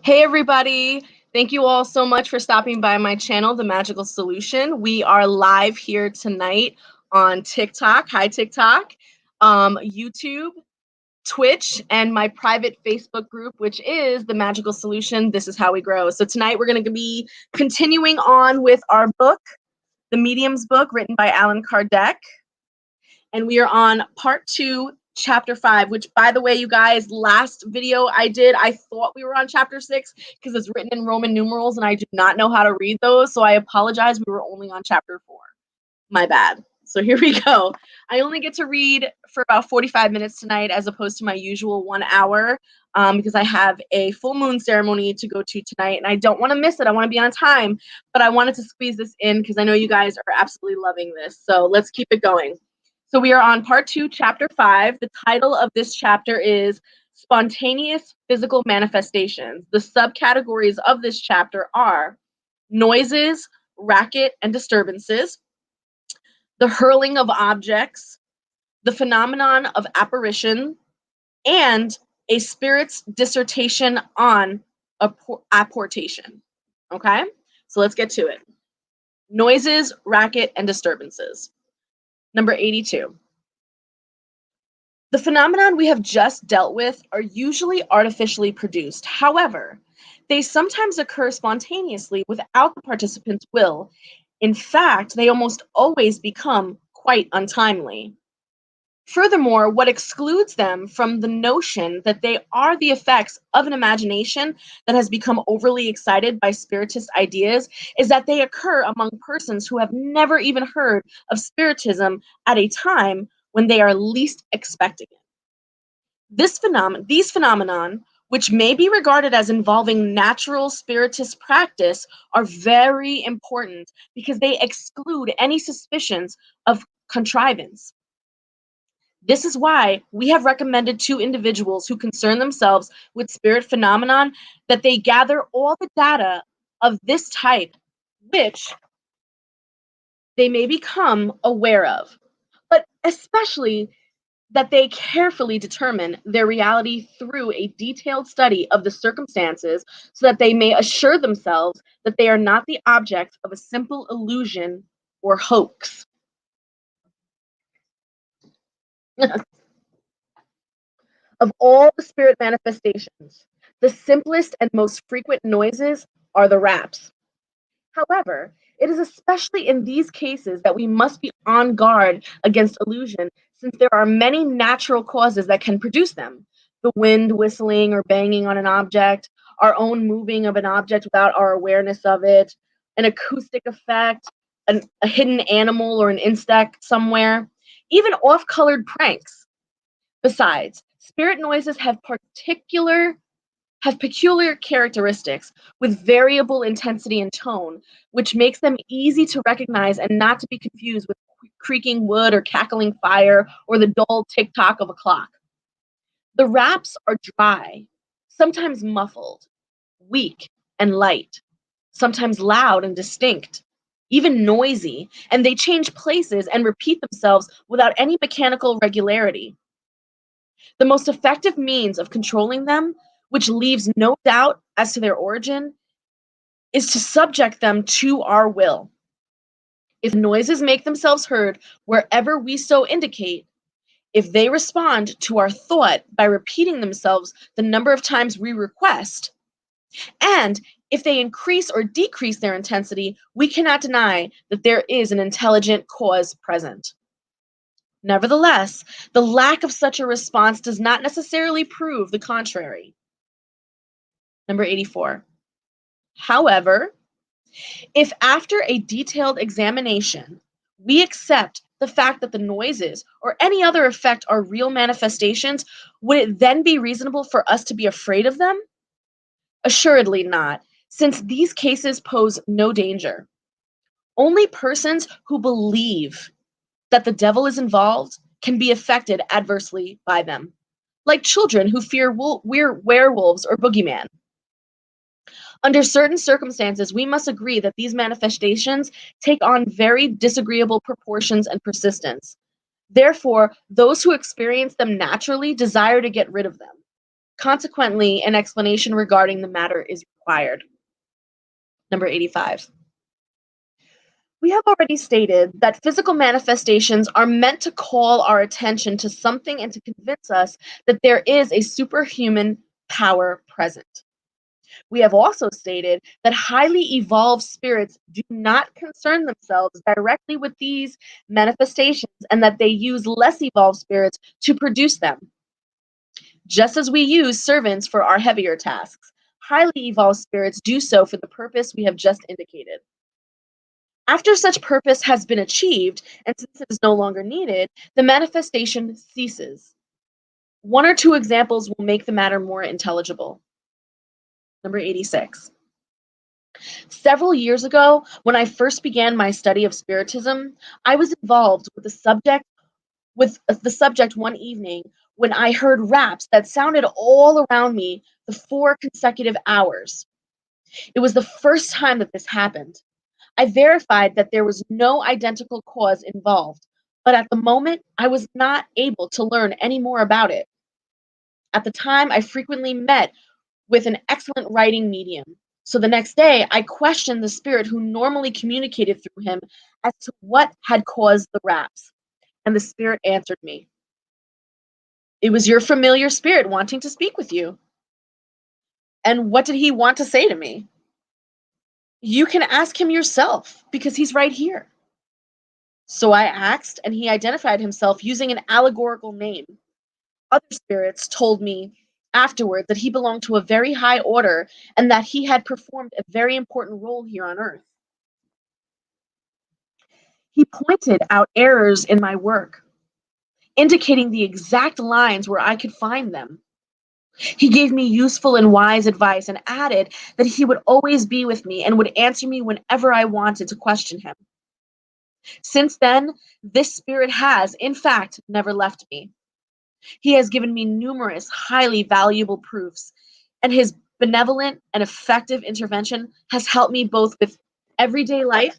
Hey everybody! Thank you all so much for stopping by my channel, The Magical Solution. We are live here tonight on TikTok, hi TikTok, YouTube, Twitch, and my private Facebook group, which is The Magical Solution, This Is How We Grow. So tonight we're going to be continuing on with our book, The Medium's Book, written by Allan Kardec. And we are on part 2, chapter 5, which, by the way, you guys, last video I did, I thought we were on chapter 6 because it's written in Roman numerals and I do not know how to read those, so I apologize. We were only on chapter 4. My bad. So here we go. I only get to read for about 45 minutes tonight as opposed to my usual 1 hour because I have a full moon ceremony to go to tonight and I don't want to miss it. I want to be on time, but I wanted to squeeze this in because I know you guys are absolutely loving this. So let's keep it going. So we are on part 2, chapter 5. The title of this chapter is Spontaneous Physical Manifestations. The subcategories of this chapter are noises, racket, and disturbances, the hurling of objects, the phenomenon of apparition, and a spirit's dissertation on apportation. Okay? So let's get to it. Noises, racket, and disturbances. Number 82. The phenomenon we have just dealt with are usually artificially produced. However, they sometimes occur spontaneously without the participant's will. In fact, they almost always become quite untimely. Furthermore, what excludes them from the notion that they are the effects of an imagination that has become overly excited by spiritist ideas is that they occur among persons who have never even heard of spiritism at a time when they are least expecting it. These phenomenon, which may be regarded as involving natural spiritist practice, are very important because they exclude any suspicions of contrivance. This is why we have recommended to individuals who concern themselves with spirit phenomenon that they gather all the data of this type, which they may become aware of, but especially that they carefully determine their reality through a detailed study of the circumstances so that they may assure themselves that they are not the object of a simple illusion or hoax. Of all the spirit manifestations, the simplest and most frequent noises are the raps. However, it is especially in these cases that we must be on guard against illusion, since there are many natural causes that can produce them. The wind whistling or banging on an object, our own moving of an object without our awareness of it, an acoustic effect, a hidden animal or an insect somewhere, even off-colored pranks. Besides, spirit noises have peculiar characteristics with variable intensity and tone, which makes them easy to recognize and not to be confused with creaking wood or cackling fire or the dull tick-tock of a clock. The raps are dry, sometimes muffled, weak and light, sometimes loud and distinct, even noisy, and they change places and repeat themselves without any mechanical regularity. The most effective means of controlling them, which leaves no doubt as to their origin, is to subject them to our will. If noises make themselves heard wherever we so indicate, if they respond to our thought by repeating themselves the number of times we request, and if they increase or decrease their intensity, we cannot deny that there is an intelligent cause present. Nevertheless, the lack of such a response does not necessarily prove the contrary. Number 84. However, if after a detailed examination, we accept the fact that the noises or any other effect are real manifestations, would it then be reasonable for us to be afraid of them? Assuredly not, since these cases pose no danger. Only persons who believe that the devil is involved can be affected adversely by them, like children who fear werewolves or boogeyman. Under certain circumstances, we must agree that these manifestations take on very disagreeable proportions and persistence. Therefore, those who experience them naturally desire to get rid of them. Consequently, an explanation regarding the matter is required. Number 85. We have already stated that physical manifestations are meant to call our attention to something and to convince us that there is a superhuman power present. We have also stated that highly evolved spirits do not concern themselves directly with these manifestations and that they use less evolved spirits to produce them. Just as we use servants for our heavier tasks, highly evolved spirits do so for the purpose we have just indicated. After such purpose has been achieved, and since it is no longer needed, the manifestation ceases. One or two examples will make the matter more intelligible. Number 86. Several years ago, when I first began my study of Spiritism, I was involved with the subject one evening when I heard raps that sounded all around me for 4 consecutive hours. It was the first time that this happened. I verified that there was no identical cause involved, but at the moment, I was not able to learn any more about it. At the time, I frequently met with an excellent writing medium. So the next day, I questioned the spirit who normally communicated through him as to what had caused the raps, and the spirit answered me. It was your familiar spirit wanting to speak with you. And what did he want to say to me? You can ask him yourself because he's right here. So I asked, and he identified himself using an allegorical name. Other spirits told me afterward that he belonged to a very high order and that he had performed a very important role here on earth. He pointed out errors in my work, indicating the exact lines where I could find them. He gave me useful and wise advice and added that he would always be with me and would answer me whenever I wanted to question him. Since then, this spirit has, in fact, never left me. He has given me numerous highly valuable proofs, and his benevolent and effective intervention has helped me both with everyday life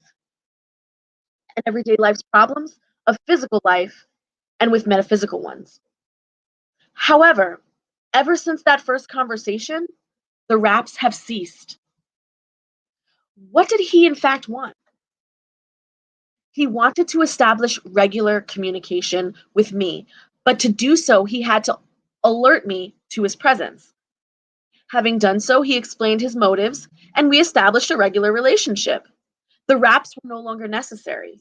and everyday life's problems of physical life and with metaphysical ones. However, ever since that first conversation, the raps have ceased. What did he in fact want? He wanted to establish regular communication with me, but to do so, he had to alert me to his presence. Having done so, he explained his motives, and we established a regular relationship. The raps were no longer necessary.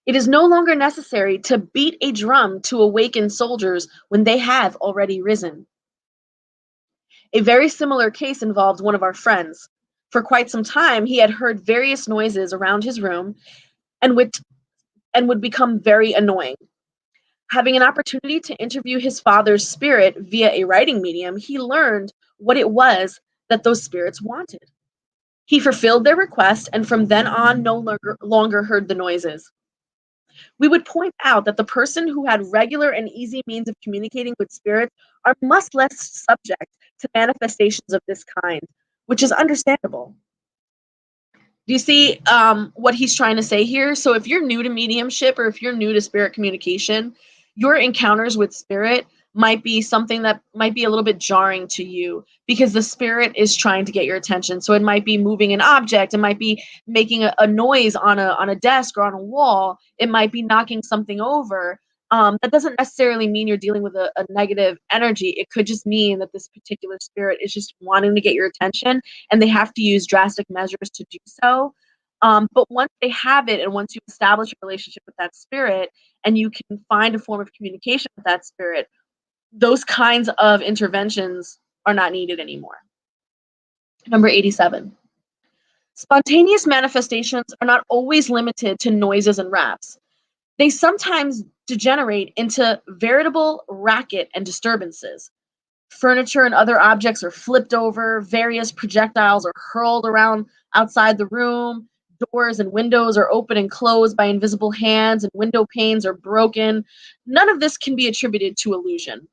It is no longer necessary to beat a drum to awaken soldiers when they have already risen. A very similar case involved one of our friends. For quite some time, he had heard various noises around his room and would become very annoying. Having an opportunity to interview his father's spirit via a writing medium, he learned what it was that those spirits wanted. He fulfilled their request and from then on no longer heard the noises. We would point out that the person who had regular and easy means of communicating with spirits are much less subject to manifestations of this kind, which is understandable. Do you see what he's trying to say here? So if you're new to mediumship or if you're new to spirit communication, your encounters with spirit might be something that might be a little bit jarring to you because the spirit is trying to get your attention. So it might be moving an object, it might be making a noise on a desk or on a wall, it might be knocking something over. That doesn't necessarily mean you're dealing with a negative energy. It could just mean that this particular spirit is just wanting to get your attention and they have to use drastic measures to do so. But once they have it and once you establish a relationship with that spirit and you can find a form of communication with that spirit, those kinds of interventions are not needed anymore. Number 87. Spontaneous manifestations are not always limited to noises and raps. They sometimes degenerate into veritable racket and disturbances. Furniture and other objects are flipped over, various projectiles are hurled around outside the room, doors and windows are opened and closed by invisible hands, and window panes are broken. None of this can be attributed to illusion.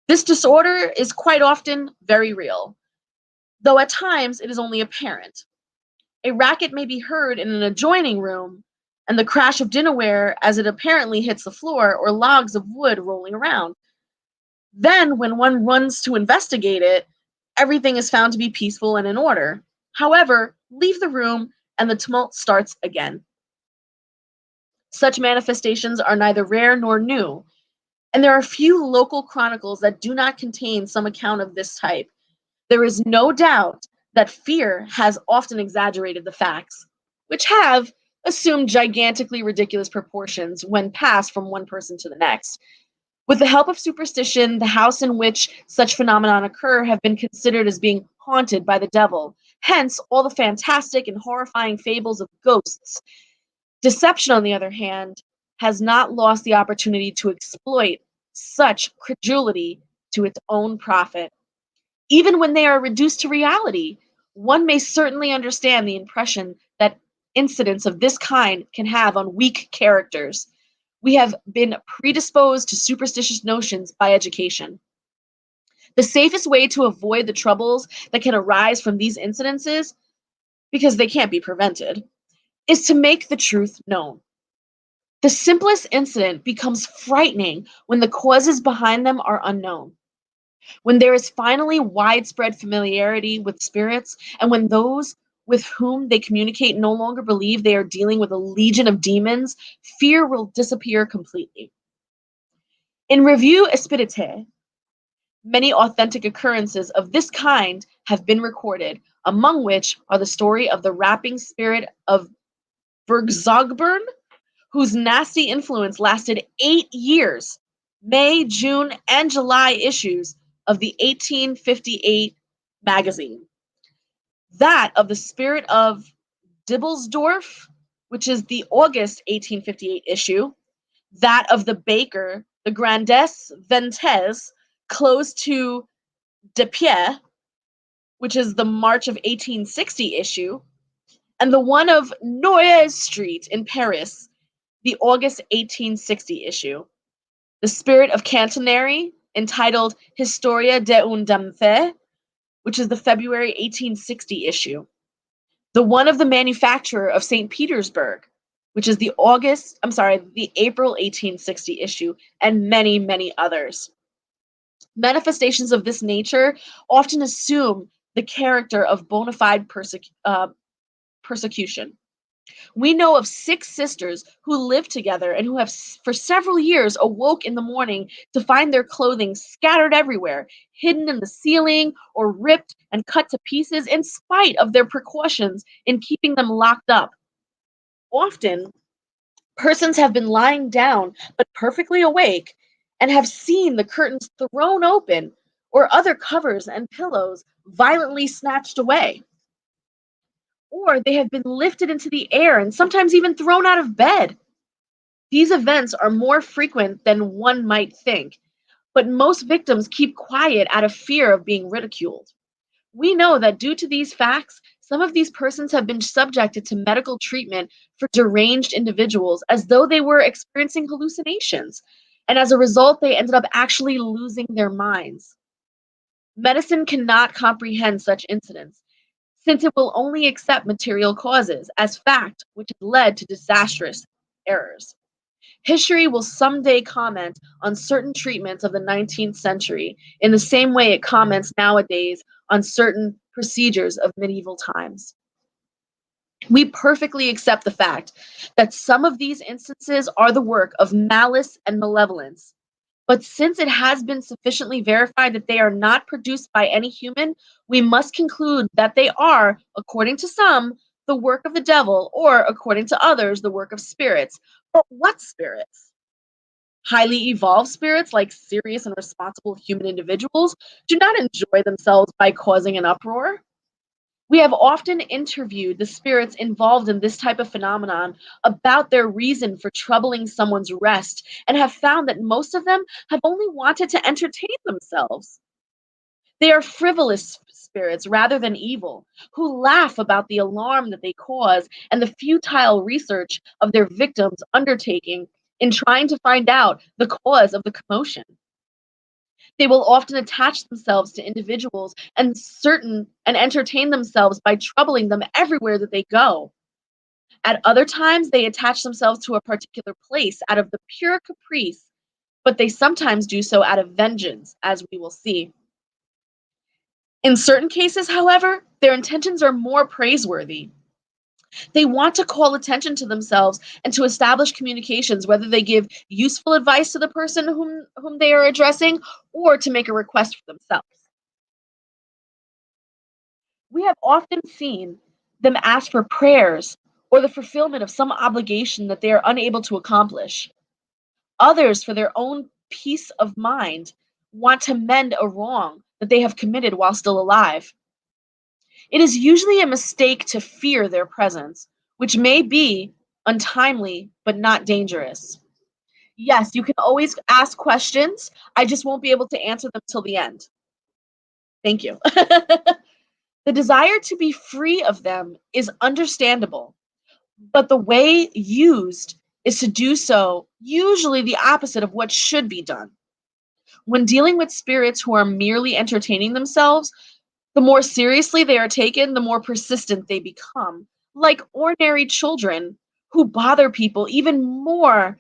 This disorder is quite often very real, though at times it is only apparent. A racket may be heard in an adjoining room, and the crash of dinnerware as it apparently hits the floor, or logs of wood rolling around. Then, when one runs to investigate it, everything is found to be peaceful and in order. However, leave the room and the tumult starts again. Such manifestations are neither rare nor new, and there are few local chronicles that do not contain some account of this type. There is no doubt that fear has often exaggerated the facts, which have assumed gigantically ridiculous proportions when passed from one person to the next. With the help of superstition, the house in which such phenomena occur have been considered as being haunted by the devil. Hence, all the fantastic and horrifying fables of ghosts. Deception, on the other hand, has not lost the opportunity to exploit such credulity to its own profit. Even when they are reduced to reality, one may certainly understand the impression that incidents of this kind can have on weak characters. We have been predisposed to superstitious notions by education. The safest way to avoid the troubles that can arise from these incidences, because they can't be prevented, is to make the truth known. The simplest incident becomes frightening when the causes behind them are unknown. When there is finally widespread familiarity with spirits, and when those with whom they communicate no longer believe they are dealing with a legion of demons, fear will disappear completely. In Revue Espirite, many authentic occurrences of this kind have been recorded, among which are the story of the rapping spirit of Bergzogburn, whose nasty influence lasted 8 years, May, June, and July issues of the 1858 magazine. That of the spirit of Dibbelsdorf, which is the August 1858 issue. That of the baker, the Grandesse Ventes, close to Depierre, which is the March of 1860 issue. And the one of Noyes Street in Paris, the August 1860 issue. The Spirit of Cantonary, entitled Historia de un Dame, which is the February 1860 issue. The one of the manufacturer of St. Petersburg, which is the April 1860 issue, and many, many others. Manifestations of this nature often assume the character of bona fide persecution. We know of 6 sisters who lived together and who have for several years awoke in the morning to find their clothing scattered everywhere, hidden in the ceiling, or ripped and cut to pieces in spite of their precautions in keeping them locked up. Often, persons have been lying down but perfectly awake and have seen the curtains thrown open or other covers and pillows violently snatched away. Or they have been lifted into the air and sometimes even thrown out of bed. These events are more frequent than one might think, but most victims keep quiet out of fear of being ridiculed. We know that due to these facts, some of these persons have been subjected to medical treatment for deranged individuals as though they were experiencing hallucinations, and as a result, they ended up actually losing their minds. Medicine cannot comprehend such incidents, since it will only accept material causes as fact, which has led to disastrous errors. History will someday comment on certain treatments of the 19th century in the same way it comments nowadays on certain procedures of medieval times. We perfectly accept the fact that some of these instances are the work of malice and malevolence. But since it has been sufficiently verified that they are not produced by any human, we must conclude that they are, according to some, the work of the devil, or according to others, the work of spirits. But what spirits? Highly evolved spirits, like serious and responsible human individuals, do not enjoy themselves by causing an uproar. We have often interviewed the spirits involved in this type of phenomenon about their reason for troubling someone's rest, and have found that most of them have only wanted to entertain themselves. They are frivolous spirits rather than evil, who laugh about the alarm that they cause and the futile research of their victims undertaking in trying to find out the cause of the commotion. They will often attach themselves to individuals and entertain themselves by troubling them everywhere that they go. At other times, they attach themselves to a particular place out of the pure caprice but they sometimes do so out of vengeance, as we will see. In certain cases, however, their intentions are more praiseworthy. They want to call attention to themselves and to establish communications, whether they give useful advice to the person whom they are addressing or to make a request for themselves. We have often seen them ask for prayers or the fulfillment of some obligation that they are unable to accomplish. Others, for their own peace of mind, want to mend a wrong that they have committed while still alive. It is usually a mistake to fear their presence, which may be untimely but not dangerous. Yes, you can always ask questions. I just won't be able to answer them till the end. Thank you. The desire to be free of them is understandable, but the way used is to do so usually the opposite of what should be done. When dealing with spirits who are merely entertaining themselves, the more seriously they are taken, the more persistent they become, like ordinary children who bother people even more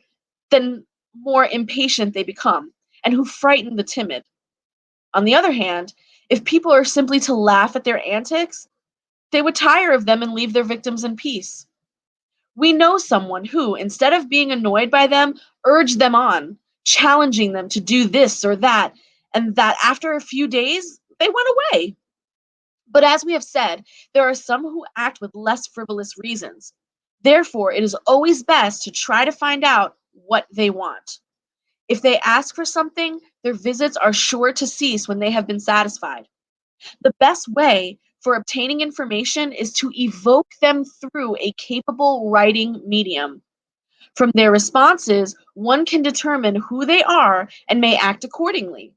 than more impatient they become, and who frighten the timid. On the other hand, if people are simply to laugh at their antics, they would tire of them and leave their victims in peace. We know someone who, instead of being annoyed by them, urged them on, challenging them to do this or that, and that after a few days, they went away. But as we have said, there are some who act with less frivolous reasons. Therefore, it is always best to try to find out what they want. If they ask for something, their visits are sure to cease when they have been satisfied. The best way for obtaining information is to evoke them through a capable writing medium. From their responses, one can determine who they are and may act accordingly.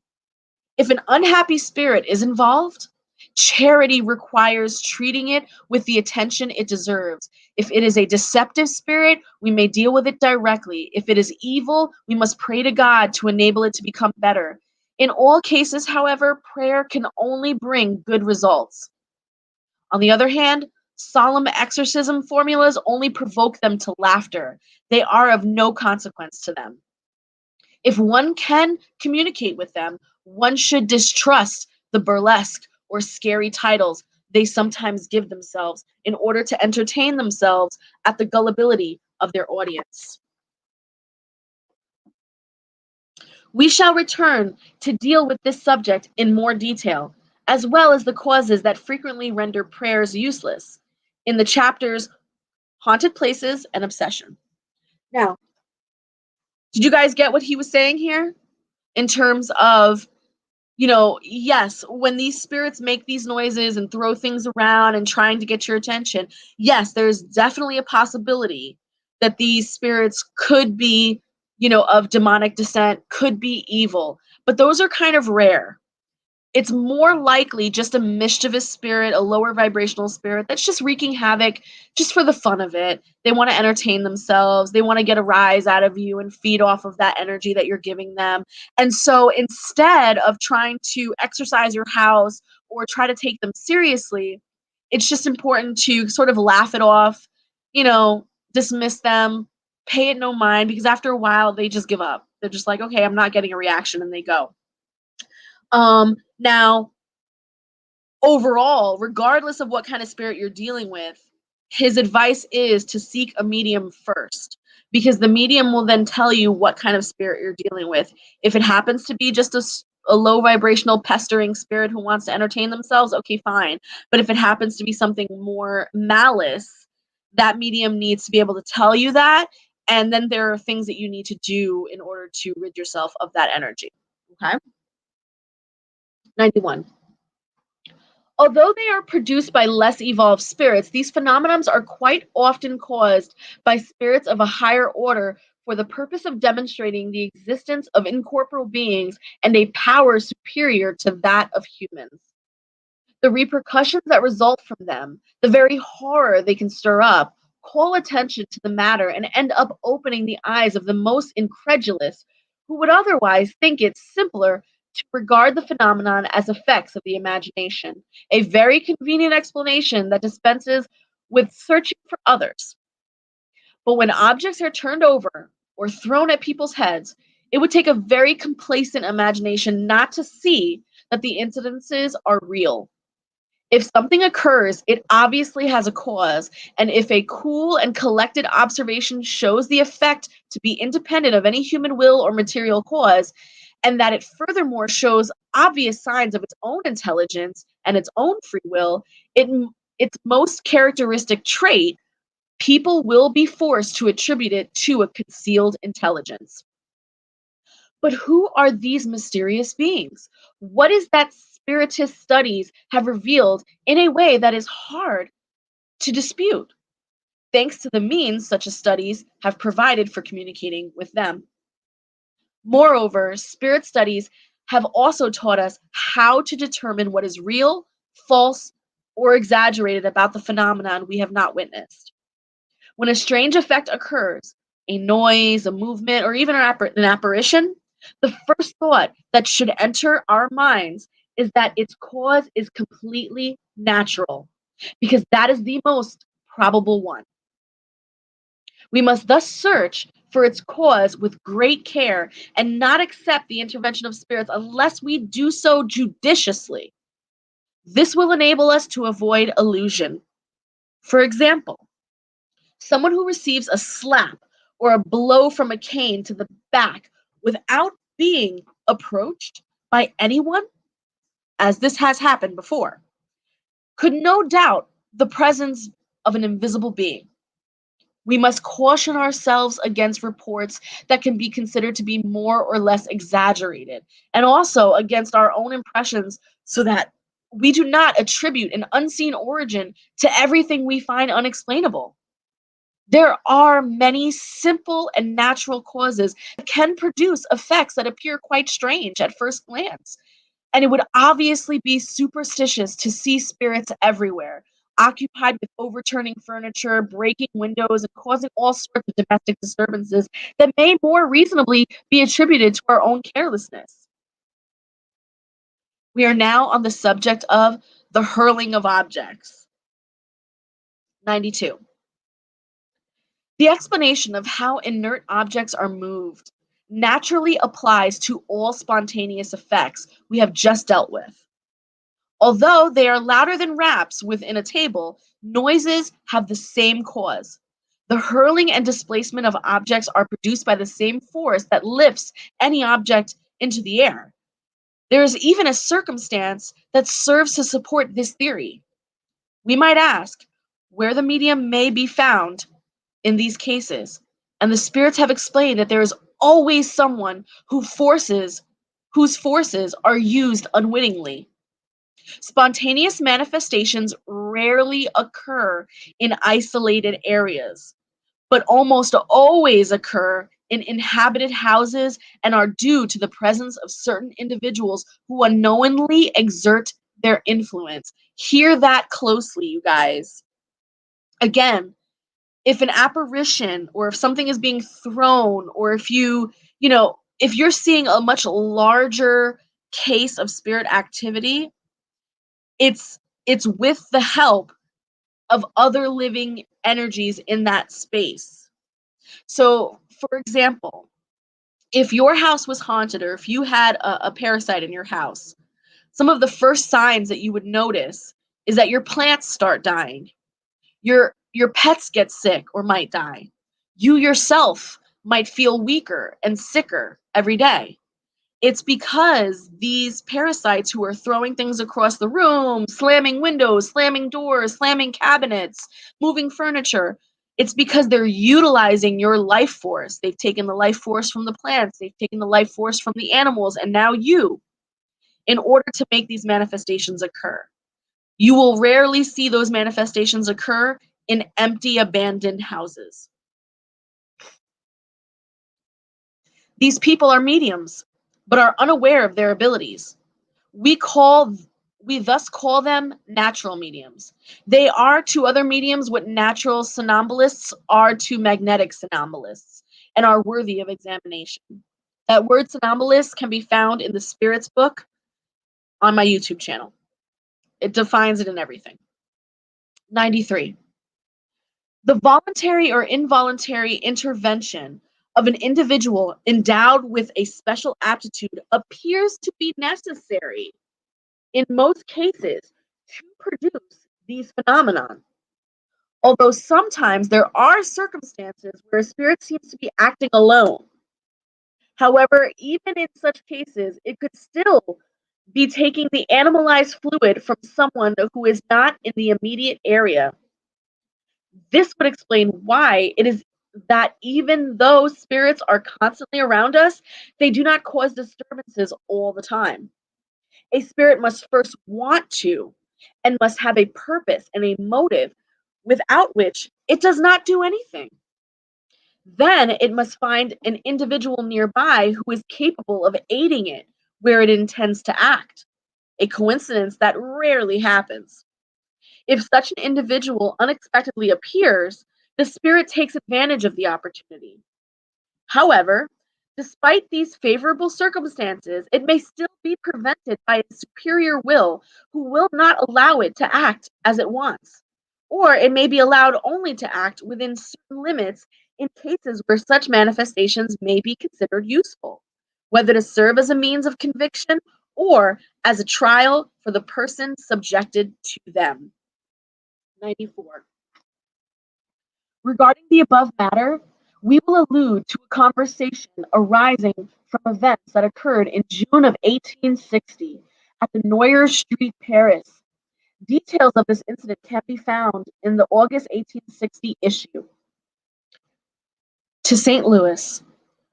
If an unhappy spirit is involved, charity requires treating it with the attention it deserves. If it is a deceptive spirit, we may deal with it directly. If it is evil, we must pray to God to enable it to become better. In all cases, however, prayer can only bring good results. On the other hand, solemn exorcism formulas only provoke them to laughter. They are of no consequence to them. If one can communicate with them, one should distrust the burlesque or scary titles they sometimes give themselves in order to entertain themselves at the gullibility of their audience. We shall return to deal with this subject in more detail, as well as the causes that frequently render prayers useless, in the chapters Haunted Places and Obsession. Now, did you guys get what he was saying here? In terms of, yes, when these spirits make these noises and throw things around and trying to get your attention, yes, there's definitely a possibility that these spirits could be, of demonic descent, could be evil, but those are kind of rare. It's more likely just a mischievous spirit, a lower vibrational spirit that's just wreaking havoc just for the fun of it. They want to entertain themselves. They want to get a rise out of you and feed off of that energy that you're giving them. And so instead of trying to exercise your house or try to take them seriously, it's just important to sort of laugh it off, you know, dismiss them, pay it no mind, because after a while they just give up. They're just like, okay, I'm not getting a reaction, and they go. Now, overall, regardless of what kind of spirit you're dealing with, his advice is to seek a medium first, because the medium will then tell you what kind of spirit you're dealing with. If it happens to be just a low vibrational pestering spirit who wants to entertain themselves, okay, fine. But if it happens to be something more malice, that medium needs to be able to tell you that. And then there are things that you need to do in order to rid yourself of that energy. Okay? 91. Although they are produced by less evolved spirits, these phenomenons are quite often caused by spirits of a higher order for the purpose of demonstrating the existence of incorporeal beings and a power superior to that of humans. The repercussions that result from them, the very horror they can stir up, call attention to the matter and end up opening the eyes of the most incredulous, who would otherwise think it simpler to regard the phenomenon as effects of the imagination, a very convenient explanation that dispenses with searching for others. But when objects are turned over or thrown at people's heads, It would take a very complacent imagination not to see that the incidences are real. If something occurs, it obviously has a cause, and if a cool and collected observation shows the effect to be independent of any human will or material cause, and that it furthermore shows obvious signs of its own intelligence and its own free will, its most characteristic trait, people will be forced to attribute it to a concealed intelligence. But who are these mysterious beings? What is that Spiritist studies have revealed in a way that is hard to dispute, thanks to the means such as studies have provided for communicating with them? Moreover, spirit studies have also taught us how to determine what is real, false, or exaggerated about the phenomenon we have not witnessed. When a strange effect occurs, a noise, a movement, or even an apparition, the first thought that should enter our minds is that its cause is completely natural, because that is the most probable one. We must thus search for its cause with great care and not accept the intervention of spirits unless we do so judiciously. This will enable us to avoid illusion. For example, someone who receives a slap or a blow from a cane to the back without being approached by anyone, as this has happened before, could no doubt the presence of an invisible being. We must caution ourselves against reports that can be considered to be more or less exaggerated, and also against our own impressions, so that we do not attribute an unseen origin to everything we find unexplainable. There are many simple and natural causes that can produce effects that appear quite strange at first glance. And it would obviously be superstitious to see spirits everywhere, occupied with overturning furniture, breaking windows, and causing all sorts of domestic disturbances that may more reasonably be attributed to our own carelessness. We are now on the subject of the hurling of objects. 92. The explanation of how inert objects are moved naturally applies to all spontaneous effects we have just dealt with. Although they are louder than raps within a table, noises have the same cause. The hurling and displacement of objects are produced by the same force that lifts any object into the air. There is even a circumstance that serves to support this theory. We might ask where the medium may be found in these cases, and the spirits have explained that there is always someone whose forces are used unwittingly. Spontaneous manifestations rarely occur in isolated areas, but almost always occur in inhabited houses and are due to the presence of certain individuals who unknowingly exert their influence. Hear that closely, you guys. Again, if an apparition or if something is being thrown, or if if you're seeing a much larger case of spirit activity, it's it's with the help of other living energies in that space. So, for example, if your house was haunted, or if you had a parasite in your house, some of the first signs that you would notice is that your plants start dying. Your pets get sick or might die. You yourself might feel weaker and sicker every day. It's because these parasites who are throwing things across the room, slamming windows, slamming doors, slamming cabinets, moving furniture, it's because they're utilizing your life force. They've taken the life force from the plants, they've taken the life force from the animals, and now you, in order to make these manifestations occur. You will rarely see those manifestations occur in empty, abandoned houses. These people are mediums, but are unaware of their abilities. We call we thus call them natural mediums. They are to other mediums what natural somnambulists are to magnetic somnambulists, and are worthy of examination. That word somnambulist can be found in the Spirits book on my YouTube channel. It defines it in everything. 93. The voluntary or involuntary intervention of an individual endowed with a special aptitude appears to be necessary in most cases to produce these phenomena. Although sometimes there are circumstances where a spirit seems to be acting alone. However, even in such cases, it could still be taking the animalized fluid from someone who is not in the immediate area. This would explain why it is that even though spirits are constantly around us, they do not cause disturbances all the time. A spirit must first want to and must have a purpose and a motive without which it does not do anything. Then it must find an individual nearby who is capable of aiding it where it intends to act, a coincidence that rarely happens. If such an individual unexpectedly appears, the spirit takes advantage of the opportunity. However, despite these favorable circumstances, it may still be prevented by a superior will who will not allow it to act as it wants. Or it may be allowed only to act within certain limits in cases where such manifestations may be considered useful, whether to serve as a means of conviction or as a trial for the person subjected to them. 94. Regarding the above matter, we will allude to a conversation arising from events that occurred in June of 1860 at the Noyer Street, Paris. Details of this incident can be found in the August 1860 issue. To St. Louis,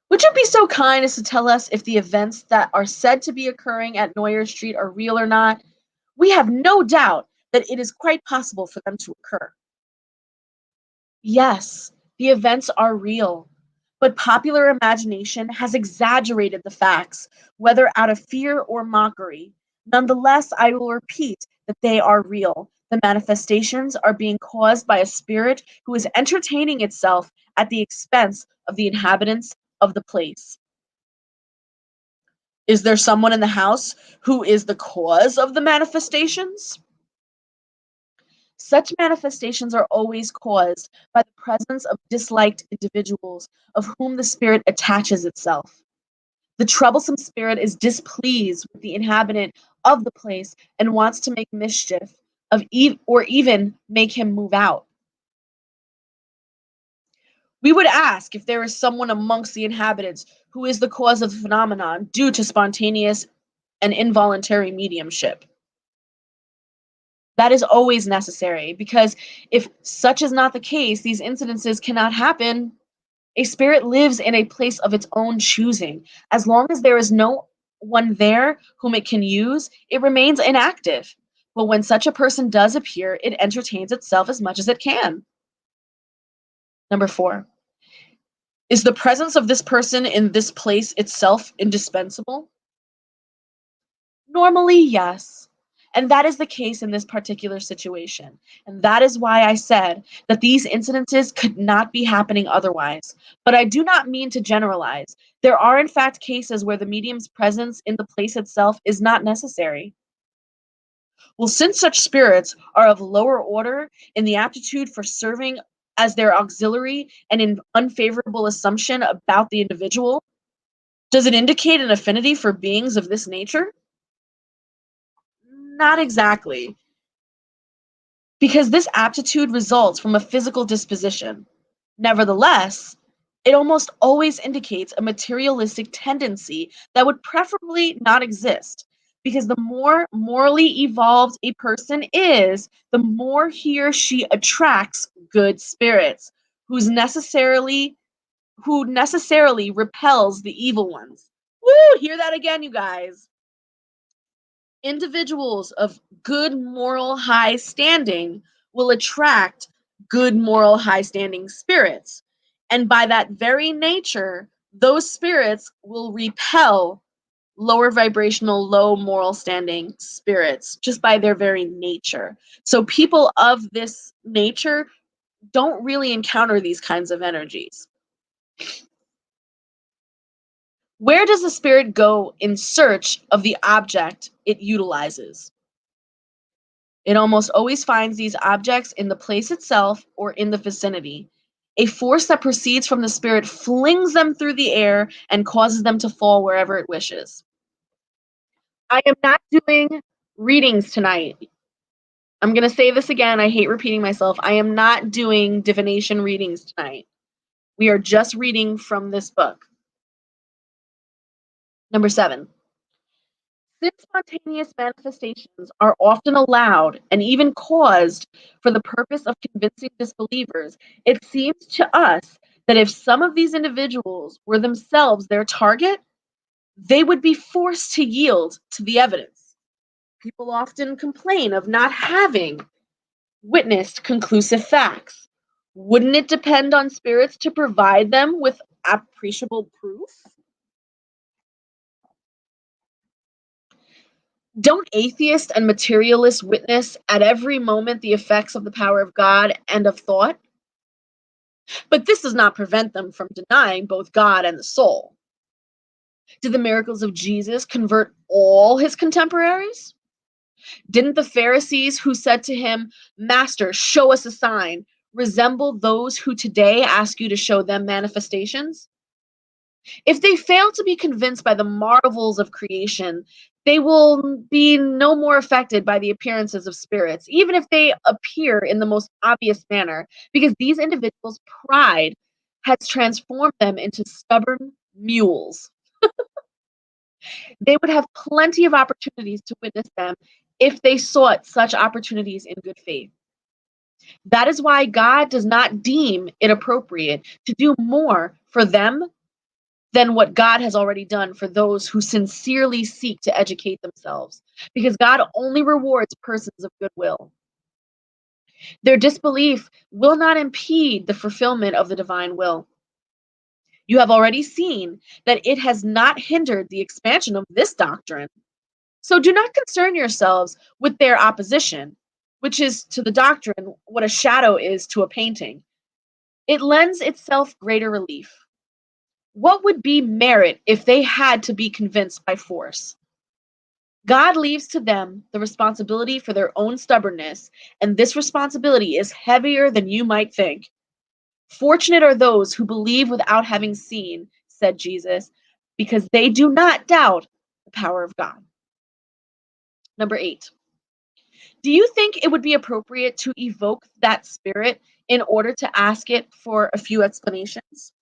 would you be so kind as to tell us if the events that are said to be occurring at Noyer Street are real or not? We have no doubt that it is quite possible for them to occur. Yes, the events are real, but popular imagination has exaggerated the facts, whether out of fear or mockery. Nonetheless, I will repeat that they are real. The manifestations are being caused by a spirit who is entertaining itself at the expense of the inhabitants of the place. Is there someone in the house who is the cause of the manifestations? Such manifestations are always caused by the presence of disliked individuals of whom the spirit attaches itself. The troublesome spirit is displeased with the inhabitant of the place and wants to make mischief or even make him move out. We would ask if there is someone amongst the inhabitants who is the cause of the phenomenon due to spontaneous and involuntary mediumship. That is always necessary because if such is not the case, these incidences cannot happen. A spirit lives in a place of its own choosing. As long as there is no one there whom it can use, it remains inactive. But when such a person does appear, it entertains itself as much as it can. Number 4. Is the presence of this person in this place itself indispensable? Normally, yes. And that is the case in this particular situation. And that is why I said that these incidences could not be happening otherwise. But I do not mean to generalize. There are, in fact, cases where the medium's presence in the place itself is not necessary. Well, since such spirits are of lower order in the aptitude for serving as their auxiliary and in unfavorable assumption about the individual, does it indicate an affinity for beings of this nature? Not exactly, because this aptitude results from a physical disposition. Nevertheless, it almost always indicates a materialistic tendency that would preferably not exist, because the more morally evolved a person is, the more he or she attracts good spirits, who necessarily repels the evil ones. Woo! Hear that again, you guys. Individuals of good moral high standing will attract good moral high standing spirits. And by that very nature, those spirits will repel lower vibrational, low moral standing spirits just by their very nature. So people of this nature don't really encounter these kinds of energies. Where does the spirit go in search of the object it utilizes? It almost always finds these objects in the place itself or in the vicinity. A force that proceeds from the spirit flings them through the air and causes them to fall wherever it wishes. I am not doing readings tonight. I'm going to say this again. I hate repeating myself. I am not doing divination readings tonight. We are just reading from this book. Number 7. Since spontaneous manifestations are often allowed and even caused for the purpose of convincing disbelievers, it seems to us that if some of these individuals were themselves their target, they would be forced to yield to the evidence. People often complain of not having witnessed conclusive facts. Wouldn't it depend on spirits to provide them with appreciable proof? Don't atheists and materialists witness at every moment the effects of the power of God and of thought? But this does not prevent them from denying both God and the soul. Did the miracles of Jesus convert all his contemporaries? Didn't the Pharisees who said to him, "Master, show us a sign," resemble those who today ask you to show them manifestations? If they fail to be convinced by the marvels of creation, they will be no more affected by the appearances of spirits, even if they appear in the most obvious manner, because these individuals' pride has transformed them into stubborn mules. They would have plenty of opportunities to witness them if they sought such opportunities in good faith. That is why God does not deem it appropriate to do more for them than what God has already done for those who sincerely seek to educate themselves, because God only rewards persons of goodwill. Their disbelief will not impede the fulfillment of the divine will. You have already seen that it has not hindered the expansion of this doctrine. So do not concern yourselves with their opposition, which is to the doctrine what a shadow is to a painting. It lends itself greater relief. What would be merit if they had to be convinced by force? God leaves to them the responsibility for their own stubbornness, and this responsibility is heavier than you might think. Fortunate are those who believe without having seen, said Jesus, because they do not doubt the power of God. Number 8. Do you think it would be appropriate to evoke that spirit in order to ask it for a few explanations?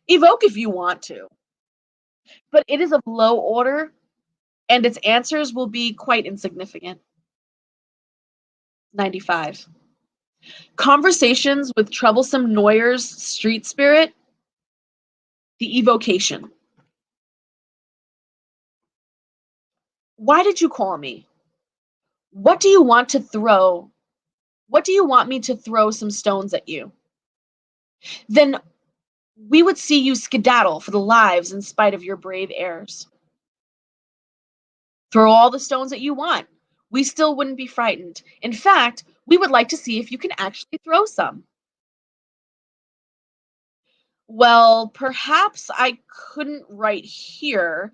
Evoke if you want to, but it is of low order and its answers will be quite insignificant. 95. Conversations with troublesome Noyer's street spirit, the evocation. Why did you call me? What do you want to throw? What do you want me to throw some stones at you? Then we would see you skedaddle for the lives in spite of your brave airs. Throw all the stones that you want. We still wouldn't be frightened. In fact, we would like to see if you can actually throw some. Well, perhaps I couldn't right here.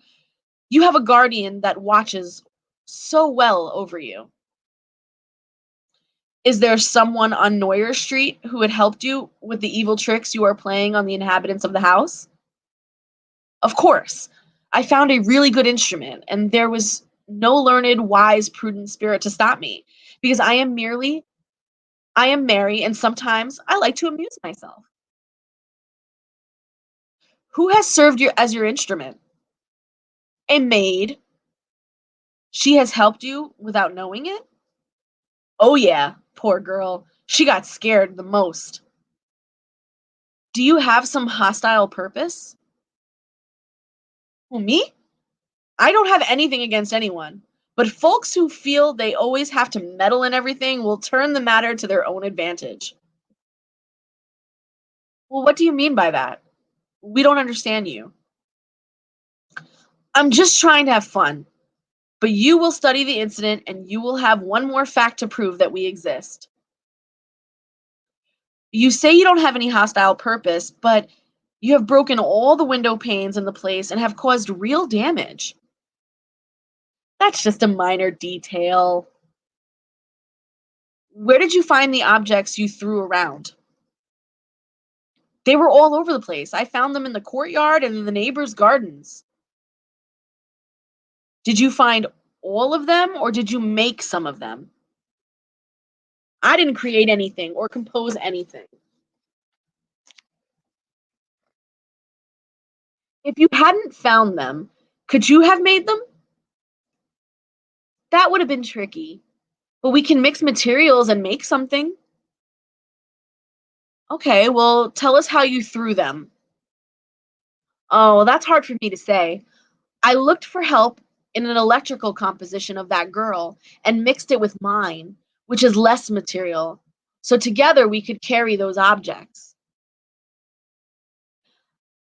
You have a guardian that watches so well over you. Is there someone on Noyer Street who had helped you with the evil tricks you are playing on the inhabitants of the house? Of course. I found a really good instrument, and there was no learned, wise, prudent spirit to stop me, because I am merry, and sometimes I like to amuse myself. Who has served you as your instrument? A maid. She has helped you without knowing it? Oh, yeah, poor girl. She got scared the most. Do you have some hostile purpose? Who, me? I don't have anything against anyone, but folks who feel they always have to meddle in everything will turn the matter to their own advantage. Well, what do you mean by that? We don't understand you. I'm just trying to have fun, but you will study the incident and you will have one more fact to prove that we exist. You say you don't have any hostile purpose, but you have broken all the window panes in the place and have caused real damage. That's just a minor detail. Where did you find the objects you threw around? They were all over the place. I found them in the courtyard and in the neighbors' gardens. Did you find all of them or did you make some of them? I didn't create anything or compose anything. If you hadn't found them, could you have made them? That would have been tricky. But we can mix materials and make something. Okay, well, tell us how you threw them. Oh, well, that's hard for me to say. I looked for help in an electrical composition of that girl and mixed it with mine, which is less material. So together we could carry those objects.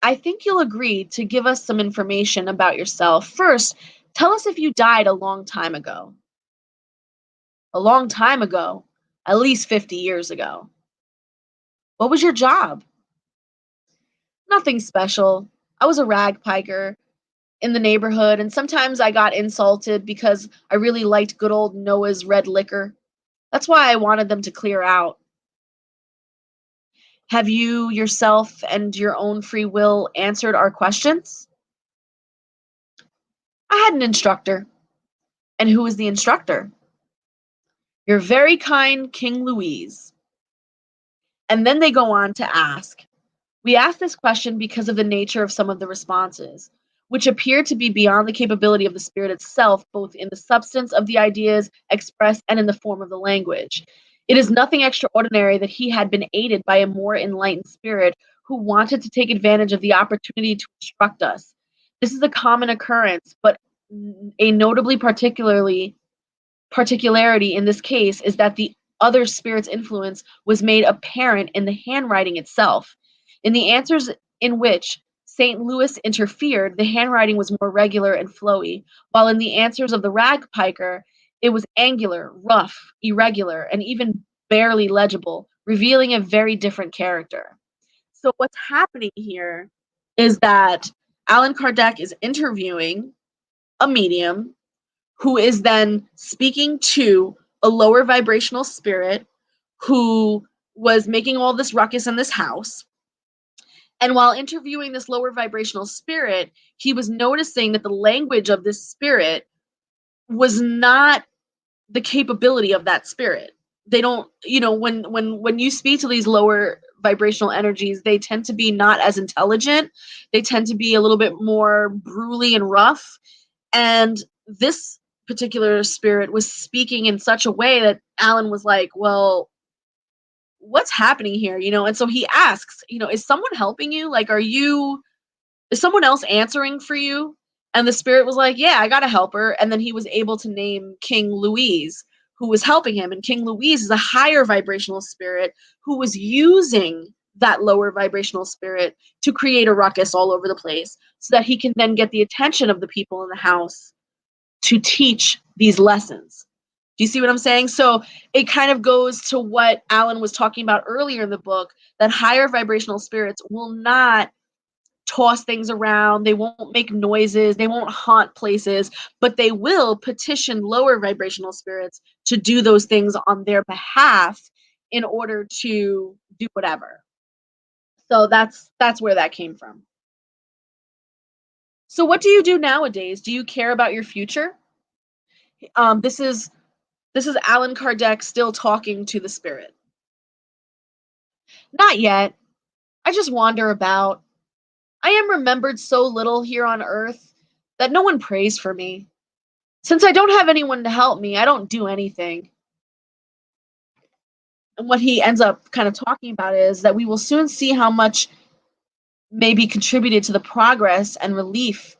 I think you'll agree to give us some information about yourself. First, tell us if you died a long time ago. A long time ago, at least 50 years ago. What was your job? Nothing special. I was a ragpiker in the neighborhood, and sometimes I got insulted because I really liked good old Noah's red liquor. That's why I wanted them to clear out. Have you yourself and your own free will answered our questions? I had an instructor. And who was the instructor? Your very kind King Louise. And then they go on to ask, we ask this question because of the nature of some of the responses, which appear to be beyond the capability of the spirit itself, both in the substance of the ideas expressed and in the form of the language. It is nothing extraordinary that he had been aided by a more enlightened spirit who wanted to take advantage of the opportunity to instruct us. This is a common occurrence, but a notably particularity in this case is that the other spirit's influence was made apparent in the handwriting itself. In the answers in which St. Louis interfered, the handwriting was more regular and flowy, while in the answers of the ragpiker, it was angular, rough, irregular, and even barely legible, revealing a very different character. So, what's happening here is that Allan Kardec is interviewing a medium who is then speaking to a lower vibrational spirit who was making all this ruckus in this house. And while interviewing this lower vibrational spirit, he was noticing that the language of this spirit was not the capability of that spirit. They don't, when you speak to these lower vibrational energies, they tend to be not as intelligent. They tend to be a little bit more brutally and rough. And this particular spirit was speaking in such a way that Alan was like, well, what's happening here? And so he asks, is someone helping you? Like, is someone else answering for you? And the spirit was like, yeah, I got a helper. And then he was able to name King Louise, who was helping him. And King Louise is a higher vibrational spirit who was using that lower vibrational spirit to create a ruckus all over the place so that he can then get the attention of the people in the house to teach these lessons. Do you see what I'm saying? So it kind of goes to what Alan was talking about earlier in the book, that higher vibrational spirits will not toss things around, they won't make noises, they won't haunt places, but they will petition lower vibrational spirits to do those things on their behalf in order to do whatever. So that's where that came from. So what do you do nowadays? Do you care about your future? This is Allan Kardec still talking to the spirit. Not yet. I just wander about. I am remembered so little here on earth that no one prays for me. Since I don't have anyone to help me, I don't do anything. And what he ends up kind of talking about is that we will soon see how much may be contributed to the progress and relief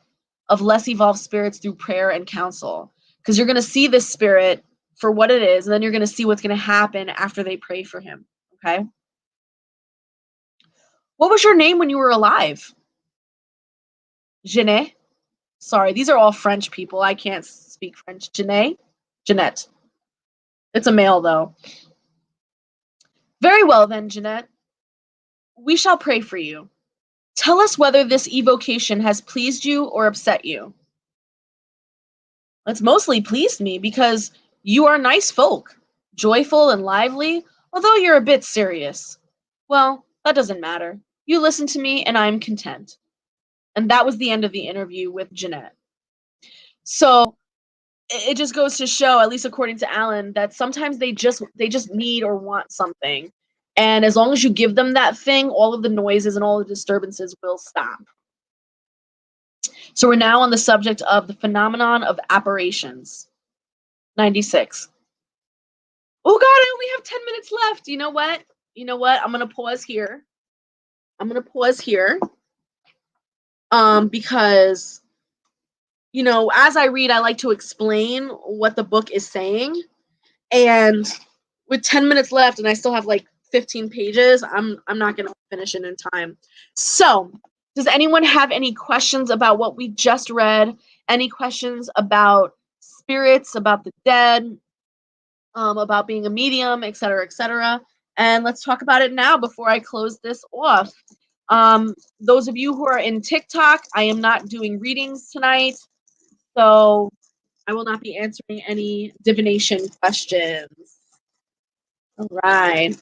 of less evolved spirits through prayer and counsel. Because you're going to see this spirit for what it is, and then you're going to see what's going to happen after they pray for him. Okay? What was your name when you were alive? Jeanette. Sorry, these are all French people. I can't speak French. Jeanette? Jeanette. It's a male, though. Very well, then, Jeanette. We shall pray for you. Tell us whether this evocation has pleased you or upset you. It's mostly pleased me because you are nice folk, joyful and lively, although you're a bit serious. Well, that doesn't matter. You listen to me and I'm content. And that was the end of the interview with Jeanette. So it just goes to show, at least according to Alan, that sometimes they just need or want something. And as long as you give them that thing, all of the noises and all the disturbances will stop. So we're now on the subject of the phenomenon of apparitions. 96. Oh God, I only have 10 minutes left. You know what? I'm gonna pause here. Because as I read, I like to explain what the book is saying. And with 10 minutes left and I still have like 15 pages, I'm not gonna finish it in time. So does anyone have any questions about what we just read? Any questions about spirits, about the dead, about being a medium, etc., etc.? And let's talk about it now before I close this off. Those of you who are in TikTok, I am not doing readings tonight, so I will not be answering any divination questions. All right.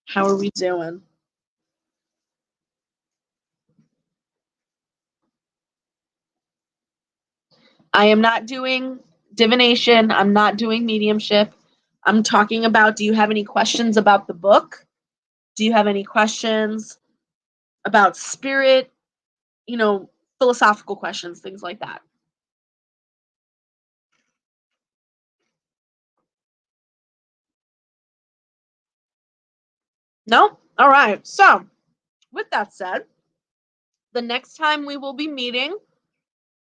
How are we doing? I am not doing divination. I'm not doing mediumship. I'm talking about, do you have any questions about the book? Do you have any questions about spirit? Philosophical questions, things like that. No? All right. So, with that said, the next time we will be meeting,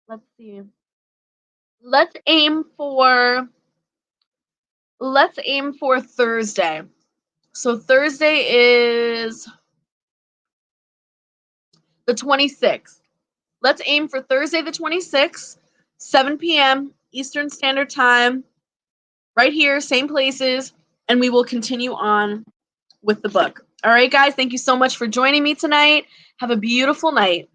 let's see. Let's aim for Thursday. So Thursday is the 26th. Let's aim for Thursday the 26th, 7 p.m. Eastern Standard Time, right here, same places, and we will continue on with the book. All right, guys, thank you so much for joining me tonight. Have a beautiful night.